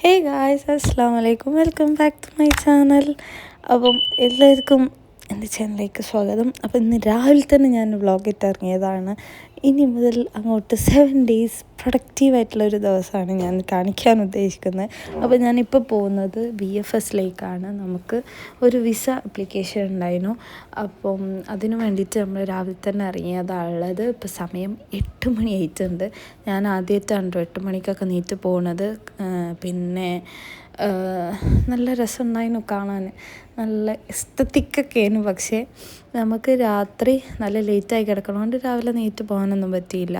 ഹേ guys, അസ്സാം വലൈക്കും. Welcome back to my channel. അപ്പം എല്ലാവർക്കും എൻ്റെ ചാനലിലേക്ക് സ്വാഗതം. അപ്പം ഇന്ന് രാവിലെ തന്നെ ഞാൻ വ്ളോഗ് ഇട്ട് ഇറങ്ങിയതാണ്. ഇനി മുതൽ അങ്ങോട്ട് 7 days പ്രൊഡക്റ്റീവായിട്ടുള്ളൊരു ദിവസമാണ് ഞാൻ കാണിക്കാൻ ഉദ്ദേശിക്കുന്നത്. അപ്പോൾ ഞാനിപ്പോൾ പോകുന്നത് VFSലേക്കാണ്. നമുക്ക് ഒരു വിസ ആപ്ലിക്കേഷൻ ഉണ്ടായിരുന്നു. അപ്പം അതിന് വേണ്ടിയിട്ട് നമ്മൾ രാവിലെ തന്നെ ഇറങ്ങിയതാണുള്ളത്. ഇപ്പോൾ സമയം 8 മണി ആയിട്ടുണ്ട്. ഞാൻ ആദ്യമായിട്ടാണ് 8 മണിക്കൊക്കെ നീറ്റ് പോകുന്നത്. പിന്നെ നല്ല രസമുണ്ടായിരുന്നു കാണാൻ, നല്ല എസ്തറ്റിക്കൊക്കെയായിരുന്നു. പക്ഷേ നമുക്ക് രാത്രി നല്ല ലേറ്റായി കിടക്കണോണ്ട് രാവിലെ നീറ്റ് പോകാനൊന്നും പറ്റിയില്ല.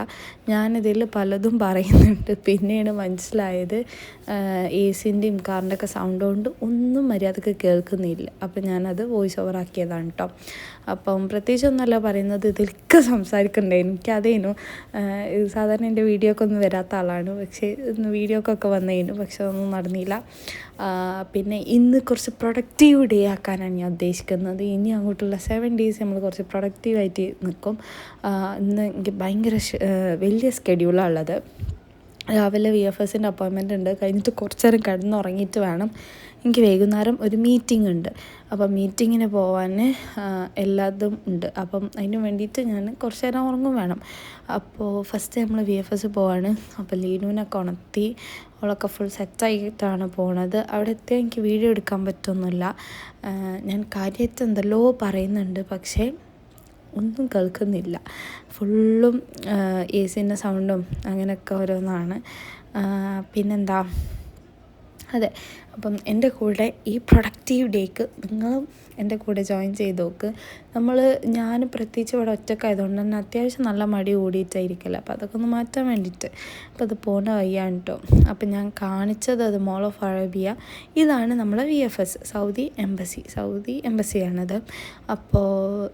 ഞാനിതിൽ പലതും പറയുന്നുണ്ട്, പിന്നെയാണ് മനസ്സിലായത് AC-ൻ്റെയും കാറിൻ്റെയൊക്കെ സൗണ്ട് കൊണ്ട് ഒന്നും മര്യാദക്ക് കേൾക്കുന്നില്ല. അപ്പം ഞാനത് വോയിസ് ഓവർ ആക്കിയതാണ് കേട്ടോ. അപ്പം പ്രത്യേകിച്ചൊന്നുമല്ല പറയുന്നത്, ഇതിലൊക്കെ സംസാരിക്കണ്ടായിരുന്നു. എനിക്കതേനു സാധാരണ എൻ്റെ വീഡിയോക്കൊന്നും വരാത്ത ആളാണ്, പക്ഷേ ഇന്ന് വീഡിയോക്കൊക്കെ വന്നേനു, പക്ഷെ അതൊന്നും നടന്നില്ല. പിന്നെ ഇന്ന് കുറച്ച് പ്രൊഡക്റ്റീവ് ഡേ ആക്കാനാണ് ഞാൻ ഉദ്ദേശിക്കുന്നത്. ഇനി അങ്ങോട്ടുള്ള 7 days നമ്മൾ കുറച്ച് പ്രൊഡക്റ്റീവായിട്ട് നിൽക്കും. ഇന്ന് എനിക്ക് ഭയങ്കര വലിയ സ്കെഡ്യൂളാണ് ഉള്ളത്. രാവിലെ VFSൻ്റെ അപ്പോയിൻമെൻ്റ് ഉണ്ട്. കഴിഞ്ഞിട്ട് കുറച്ച് നേരം കിടന്നുറങ്ങിയിട്ട് വേണം. എനിക്ക് വൈകുന്നേരം ഒരു മീറ്റിംഗ് ഉണ്ട്. അപ്പം മീറ്റിങ്ങിന് പോകാൻ എല്ലാതും ഉണ്ട്. അപ്പം അതിന് വേണ്ടിയിട്ട് ഞാൻ കുറച്ച് നേരം ഉറങ്ങും വേണം. അപ്പോൾ ഫസ്റ്റ് നമ്മൾ VFS പോവാണ്. അപ്പോൾ ലീനുവിനൊക്കെ ഉണർത്തി, അവളൊക്കെ ഫുൾ സെറ്റായിട്ടാണ് പോണത്. അവിടെ എത്തിയാൽ എനിക്ക് വീഡിയോ എടുക്കാൻ പറ്റുമൊന്നുമില്ല. ഞാൻ കാര്യമായിട്ട് എന്തെല്ലോ പറയുന്നുണ്ട്, പക്ഷേ ഒന്നും കേൾക്കുന്നില്ല. ഫുള്ളും AC-ൻ്റെ സൗണ്ടും അങ്ങനെയൊക്കെ ഓരോന്നാണ്. പിന്നെന്താ, അതെ. അപ്പം എൻ്റെ കൂടെ ഈ പ്രൊഡക്റ്റീവ് ഡേക്ക് നിങ്ങളും എൻ്റെ കൂടെ ജോയിൻ ചെയ്ത് നോക്ക്. ഞാൻ പ്രത്യേകിച്ച് ഇവിടെ ഒറ്റക്കായതുകൊണ്ട് തന്നെ അത്യാവശ്യം നല്ല മടി കൂടിയിട്ടായിരിക്കില്ല. അപ്പോൾ അതൊക്കെ ഒന്ന് മാറ്റാൻ വേണ്ടിയിട്ട്. അപ്പോൾ അത് പോകുന്ന വയ്യാണ് കേട്ടോ. അപ്പം ഞാൻ കാണിച്ചത് അത് മോൾ ഓഫ് അറേബ്യ. ഇതാണ് നമ്മളെ VFS, സൗദി എംബസിയാണിത്. അപ്പോൾ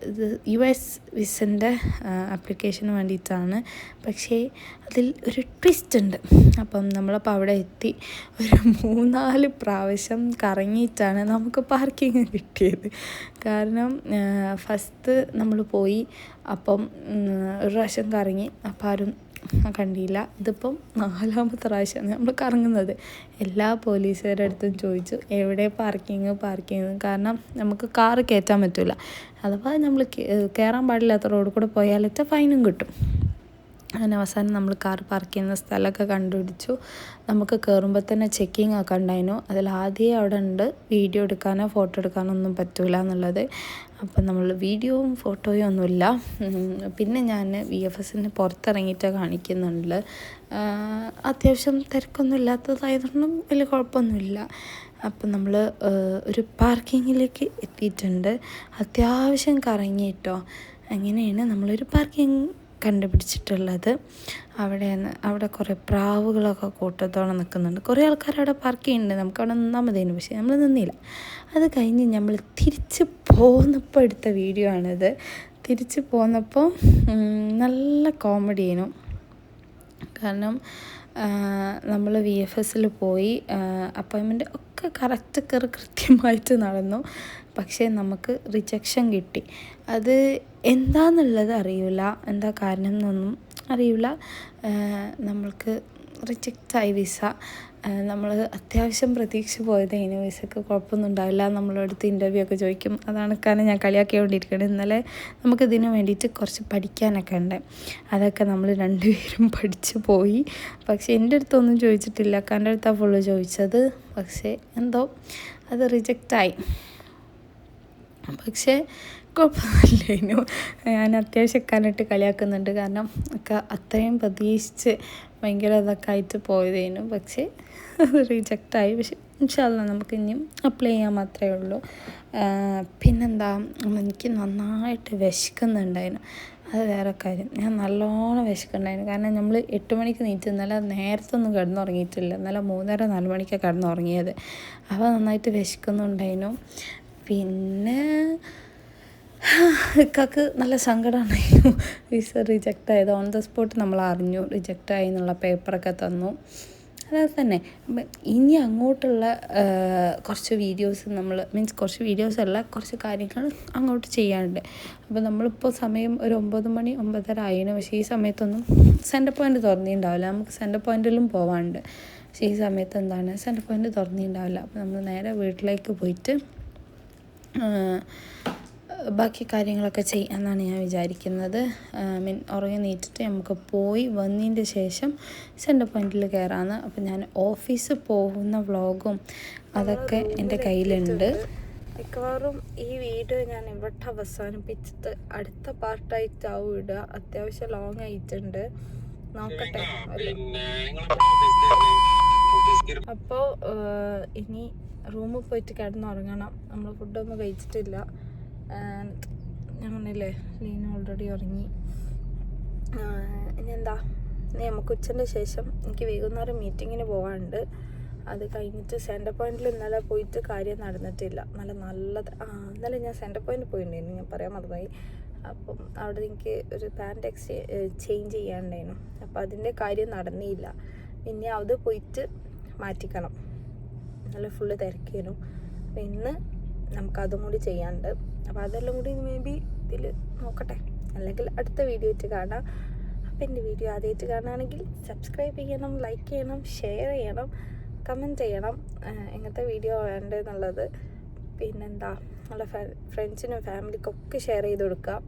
ഇത് US വിസൻ്റെ ആപ്ലിക്കേഷന് വേണ്ടിയിട്ടാണ്. പക്ഷേ അതിൽ ഒരു ട്വിസ്റ്റ് ഉണ്ട്. അപ്പം നമ്മളപ്പോൾ അവിടെ എത്തി ഒരു 3-4 പ്രാവശ്യം കറങ്ങിയിട്ടാണ് നമുക്ക് പാർക്കിങ് കിട്ടിയത്. കാരണം ഫസ്റ്റ് നമ്മൾ പോയി, അപ്പം ഒരു പ്രാവശ്യം കറങ്ങി, അപ്പം ആരും കണ്ടില്ല. ഇതിപ്പം 4ാമത്തെ പ്രാവശ്യമാണ് നമ്മൾ കറങ്ങുന്നത്. എല്ലാ പോലീസുകാരുടെ അടുത്തും ചോദിച്ചു എവിടെ പാർക്കിങ്. കാരണം നമുക്ക് കാറ് കയറ്റാൻ പറ്റില്ല. അഥവാ നമ്മൾ കയറാൻ പാടില്ലാത്ത റോഡിൽ കൂടെ പോയാലൊക്കെ ഫൈനും കിട്ടും. അങ്ങനെ അവസാനം നമ്മൾ കാർ പാർക്ക് ചെയ്യുന്ന സ്ഥലമൊക്കെ കണ്ടുപിടിച്ചു. നമുക്ക് കയറുമ്പോൾ തന്നെ ചെക്കിങ് ഒക്കെ ഉണ്ടായിരുന്നു. അതിലാദ്യമേ അവിടെ ഉണ്ട് വീഡിയോ എടുക്കാനോ ഫോട്ടോ എടുക്കാനോ ഒന്നും പറ്റില്ല എന്നുള്ളത്. അപ്പം നമ്മൾ വീഡിയോയും ഫോട്ടോയും ഒന്നുമില്ല. പിന്നെ ഞാൻ VFSന് പുറത്തിറങ്ങിയിട്ട് കാണിക്കുന്നുണ്ട്. അത്യാവശ്യം തിരക്കൊന്നും ഇല്ലാത്തതായതുകൊണ്ടും വലിയ കുഴപ്പമൊന്നുമില്ല. അപ്പം നമ്മൾ ഒരു പാർക്കിങ്ങിലേക്ക് എത്തിയിട്ടുണ്ട്. അത്യാവശ്യം കറങ്ങിയിട്ടോ. അങ്ങനെയാണ് നമ്മളൊരു പാർക്കിംഗ് കണ്ടുപിടിച്ചിട്ടുള്ളത്. അവിടെ കുറേ പ്രാവുകളൊക്കെ കൂട്ടത്തോടെ നിൽക്കുന്നുണ്ട്. കുറേ ആൾക്കാർ അവിടെ പാർക്ക് ചെയ്യുന്നുണ്ട്. നമുക്ക് അവിടെ നിന്നാൽ മതിയായിരുന്നു, പക്ഷേ നമ്മൾ നിന്നില്ല. അത് കഴിഞ്ഞ് നമ്മൾ തിരിച്ച് പോന്നപ്പോൾ എടുത്ത വീഡിയോ ആണിത്. തിരിച്ച് പോന്നപ്പോൾ നല്ല കോമഡി ആയിരുന്നു. കാരണം നമ്മൾ VFSൽ പോയി, അപ്പോയിൻമെൻ്റ് ഒക്കെ കൃത്യമായിട്ട് നടന്നു. പക്ഷേ നമുക്ക് റിജക്ഷൻ കിട്ടി. അത് എന്താണെന്നുള്ളത് അറിയില്ല, എന്താ കാരണം എന്നൊന്നും അറിയില്ല. നമ്മൾക്ക് റിജക്റ്റായി വിസ. നമ്മൾ അത്യാവശ്യം പ്രതീക്ഷിച്ച് പോയതേനു വിസക്ക് കുഴപ്പമൊന്നും ഉണ്ടാവില്ല. നമ്മളടുത്ത് ഇൻ്റർവ്യൂ ഒക്കെ ചോദിക്കും. അതാണ് കാരണം ഞാൻ കളിയാക്കിക്കൊണ്ടിരിക്കുന്നത്. ഇന്നലെ നമുക്കിതിന് വേണ്ടിയിട്ട് കുറച്ച് പഠിക്കാനൊക്കെ ഉണ്ട്. അതൊക്കെ നമ്മൾ 2 പേരും പഠിച്ചു പോയി. പക്ഷേ എൻ്റെ അടുത്തൊന്നും ചോദിച്ചിട്ടില്ല, എൻ്റെ അടുത്താണ് ഫുള്ള് ചോദിച്ചത്. പക്ഷേ എന്തോ അത് റിജക്റ്റായി. പക്ഷേ കുഴപ്പമില്ലായിരുന്നു. ഞാൻ അത്യാവശ്യം കാലിട്ട് കളിയാക്കുന്നുണ്ട്. കാരണം ഒക്കെ അത്രയും പ്രതീക്ഷിച്ച് ഭയങ്കര ഇതൊക്കെ ആയിട്ട് പോയതേനു. പക്ഷേ അത് റിജക്റ്റായി. പക്ഷേ ഇൻഷാ അല്ലാ നമുക്ക് ഇനിയും അപ്ലൈ ചെയ്യാൻ മാത്രമേ ഉള്ളൂ. പിന്നെന്താ, എനിക്ക് നന്നായിട്ട് വിശക്കുന്നുണ്ടായിരുന്നു. അത് വേറെ കാര്യം. ഞാൻ നല്ലോണം വിശക്കുന്നുണ്ടായിരുന്നു. കാരണം നമ്മൾ 8 മണിക്ക് നീറ്റ്, ഇന്നലെ നേരത്തെ ഒന്നും കിടന്നുറങ്ങിയിട്ടില്ല. ഇന്നലെ 3:30-4 മണിക്കാണ് കിടന്നുറങ്ങിയത്. അപ്പോൾ നന്നായിട്ട് വിശക്കുന്നുണ്ടായിരുന്നു. പിന്നെ ഇക്കാക്ക് നല്ല സങ്കടമായിരുന്നു വിസ റിജക്റ്റ് ആയത്. ഓൺ ദ സ്പോട്ട് നമ്മൾ അറിഞ്ഞു റിജക്റ്റായി എന്നുള്ള പേപ്പറൊക്കെ തന്നു. അതായത് തന്നെ ഇനി അങ്ങോട്ടുള്ള കുറച്ച് വീഡിയോസ് കുറച്ച് വീഡിയോസ് അല്ല, കുറച്ച് കാര്യങ്ങൾ അങ്ങോട്ട് ചെയ്യാനുണ്ട്. അപ്പോൾ നമ്മളിപ്പോൾ സമയം ഒരു 9 മണി 9:30 ആയിരുന്നു. പക്ഷേ ഈ സമയത്തൊന്നും സെൻറ്റർ പോയിൻ്റ് തുറന്നിട്ടുണ്ടാവില്ല. നമുക്ക് സെൻറ്റർ പോയിൻറ്റിലും പോകാനുണ്ട്. പക്ഷേ ഈ സമയത്ത് എന്താണ് സെൻറ്റർ പോയിൻറ്റ് തുറന്നിട്ടുണ്ടാവില്ല. അപ്പോൾ നമ്മൾ നേരെ വീട്ടിലേക്ക് പോയിട്ട് ബാക്കി കാര്യങ്ങളൊക്കെ ചെയ്യാമെന്നാണ് ഞാൻ വിചാരിക്കുന്നത്. ഉറങ്ങി നീറ്റിട്ട് നമുക്ക് പോയി വന്നതിൻ്റെ ശേഷം സെൻറ്റർ പോയിൻറ്റിൽ കയറാമെന്ന്. അപ്പോൾ ഞാൻ ഓഫീസിൽ പോകുന്ന വ്ളോഗും അതൊക്കെ എൻ്റെ കയ്യിലുണ്ട്. മിക്കവാറും ഈ വീഡിയോ ഞാൻ ഇവിടെ അവസാനിപ്പിച്ചിട്ട് അടുത്ത പാർട്ടായിട്ടാവും ഇടുക. അത്യാവശ്യം ലോങ് ആയിട്ടുണ്ട്, നോക്കട്ടെ. അപ്പോൾ ഇനി റൂമിൽ പോയിട്ട് കിടന്നുറങ്ങണം. നമ്മൾ ഫുഡൊന്നും കഴിച്ചിട്ടില്ല. ഞാൻ പറഞ്ഞില്ലേ ലീന ഓൾറെഡി ഉറങ്ങി. ഇനി എന്താ, ഇനി നമുക്ക് ഉച്ചൻ്റെ ശേഷം എനിക്ക് വൈകുന്നേരം മീറ്റിങ്ങിന് പോകാനുണ്ട്. അത് കഴിഞ്ഞിട്ട് സെൻറ്റർ പോയിൻറ്റിൽ ഇന്നലെ പോയിട്ട് കാര്യം നടന്നിട്ടില്ല. നല്ലത് ഇന്നലെ ഞാൻ സെൻറ്റർ പോയിൻറ്റ് പോയിട്ടുണ്ടായിരുന്നു, ഞാൻ പറയാൻ മറന്നുപോയി. അപ്പം അവിടെ എനിക്ക് ഒരു പാൻറ്റ് ചേഞ്ച് ചെയ്യാനുണ്ടായിരുന്നു. അപ്പോൾ അതിൻ്റെ കാര്യം നടന്നില്ല. പിന്നെ അത് പോയിട്ട് മാറ്റിക്കണം. നല്ല ഫുള്ള് തിരക്കിയിരുന്നു. അപ്പോൾ ഇന്ന് നമുക്കതും കൂടി ചെയ്യാനുണ്ട്. അപ്പോൾ അതെല്ലാം കൂടി മേ ബി ഇതിൽ നോക്കട്ടെ, അല്ലെങ്കിൽ അടുത്ത വീഡിയോ ആയിട്ട് കാണാം. അപ്പോൾ എൻ്റെ വീഡിയോ ആദ്യമായിട്ട് കാണുകയാണെങ്കിൽ സബ്സ്ക്രൈബ് ചെയ്യണം, ലൈക്ക് ചെയ്യണം, ഷെയർ ചെയ്യണം, കമൻറ്റ് ചെയ്യണം എങ്ങനത്തെ വീഡിയോ വേണ്ടതെന്നുള്ളത്. പിന്നെന്താ, നമ്മളെ ഫ്രണ്ട്സിനും ഫാമിലിക്കൊക്കെ ഷെയർ ചെയ്ത് കൊടുക്കാം.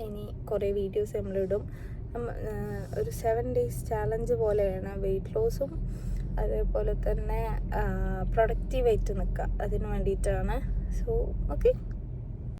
ഇനി കുറേ വീഡിയോസ് നമ്മളിടും. ഒരു 7 days ചാലഞ്ച് പോലെയാണ്, വെയിറ്റ് ലോസും അതേപോലെ തന്നെ പ്രൊഡക്റ്റീവായിട്ട് നിൽക്കുക, അതിന് വേണ്ടിയിട്ടാണ്. So okay.